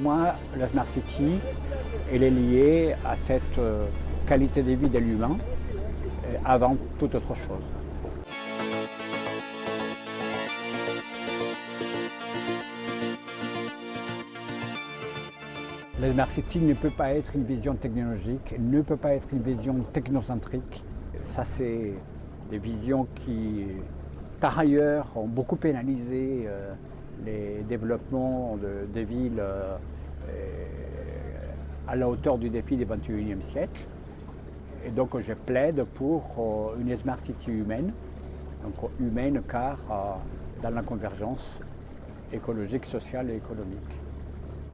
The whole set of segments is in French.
moi, la Smart City, elle est liée à cette qualité de vie de l'humain avant toute autre chose. La Smart City ne peut pas être une vision technologique, ne peut pas être une vision technocentrique. Ça, c'est des visions qui, par ailleurs, ont beaucoup pénalisé les développements des villes à la hauteur du défi du XXIe siècle. Et donc, je plaide pour une Smart City humaine, donc humaine car dans la convergence écologique, sociale et économique.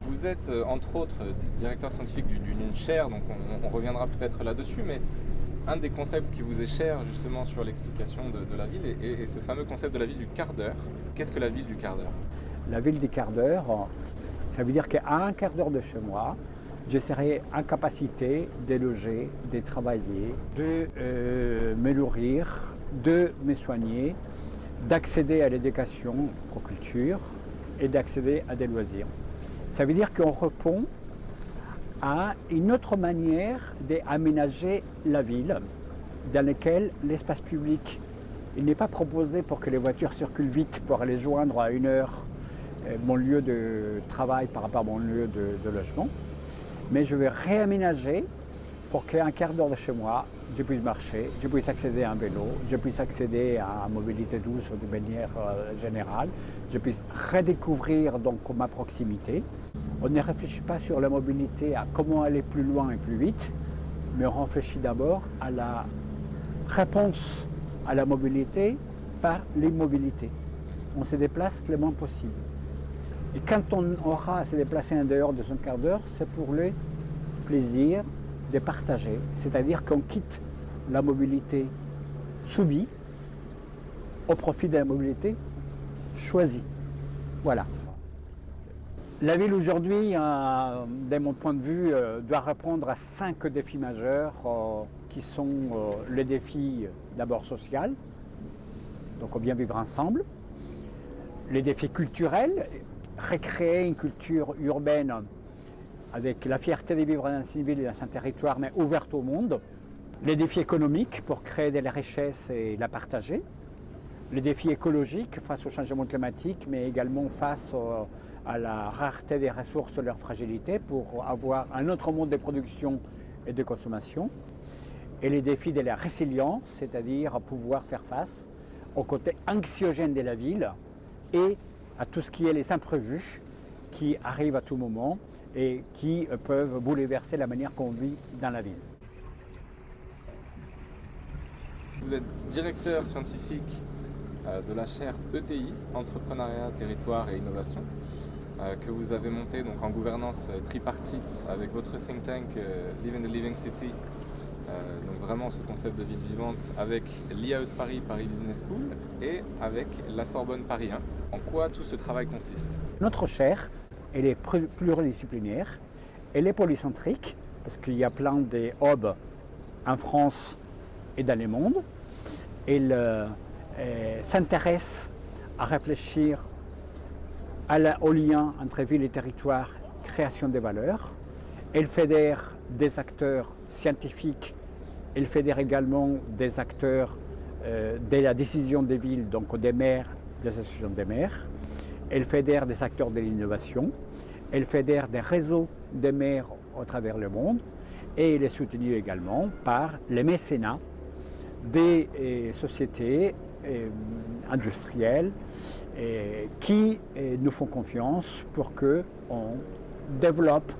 Vous êtes entre autres directeur scientifique du NUNCHER, donc on reviendra peut-être là-dessus, mais un des concepts qui vous est cher justement sur l'explication de la ville est ce fameux concept de la ville du quart d'heure. Qu'est-ce que la ville du quart d'heure? La ville du quart d'heure, ça veut dire qu'à un quart d'heure de chez moi, je serai en capacité de loger, de travailler, de me nourrir, de me soigner, d'accéder à l'éducation, aux cultures et d'accéder à des loisirs. Ça veut dire qu'on répond à une autre manière d'aménager la ville dans laquelle l'espace public il n'est pas proposé pour que les voitures circulent vite pour aller joindre à une heure mon lieu de travail par rapport à mon lieu de logement. Mais je vais réaménager pour qu'à un quart d'heure de chez moi, je puisse marcher, je puisse accéder à un vélo, je puisse accéder à une mobilité douce de manière générale, je puisse redécouvrir donc ma proximité. On ne réfléchit pas sur la mobilité, à comment aller plus loin et plus vite, mais on réfléchit d'abord à la réponse à la mobilité par l'immobilité. On se déplace le moins possible. Et quand on aura à se déplacer en dehors de son quart d'heure, c'est pour le plaisir de partager. C'est-à-dire qu'on quitte la mobilité subie au profit de la mobilité choisie. Voilà. La ville aujourd'hui, de mon point de vue, doit répondre à 5 défis majeurs qui sont les défis d'abord social, donc bien vivre ensemble, les défis culturels, recréer une culture urbaine avec la fierté de vivre dans une ville et dans un territoire, mais ouverte au monde. Les défis économiques pour créer de la richesse et la partager. Les défis écologiques face au changement climatique, mais également face à la rareté des ressources et leur fragilité pour avoir un autre mode de production et de consommation. Et les défis de la résilience, c'est-à-dire pouvoir faire face au côté anxiogène de la ville et à tout ce qui est les imprévus qui arrivent à tout moment et qui peuvent bouleverser la manière qu'on vit dans la ville. Vous êtes directeur scientifique de la chaire ETI, Entrepreneuriat, Territoire et Innovation, que vous avez monté donc en gouvernance tripartite avec votre think tank Live in the Living City, donc vraiment ce concept de ville vivante avec l'IAE de Paris, Paris Business School et avec la Sorbonne Paris 1. En quoi tout ce travail consiste? Notre chaire, elle est pluridisciplinaire, elle est polycentrique, parce qu'il y a plein de hubs en France et dans le monde. Elle s'intéresse à réfléchir au lien entre ville et territoire, création des valeurs. Elle fédère des acteurs scientifiques, elle fédère également des acteurs de la décision des villes, donc des maires, des associations des maires. Elle fédère des acteurs de l'innovation, elle fédère des réseaux de maires à travers le monde et elle est soutenue également par les mécénats des sociétés industrielles qui nous font confiance pour qu'on développe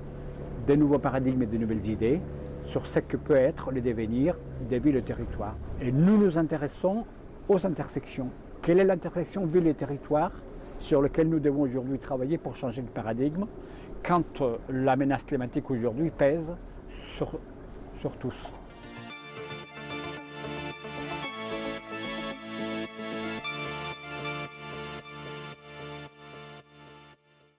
de nouveaux paradigmes et de nouvelles idées sur ce que peut être le devenir des villes et territoires. Et nous nous intéressons aux intersections. Quelle est l'intersection ville et territoire sur lequel nous devons aujourd'hui travailler pour changer le paradigme quand la menace climatique aujourd'hui pèse sur tous.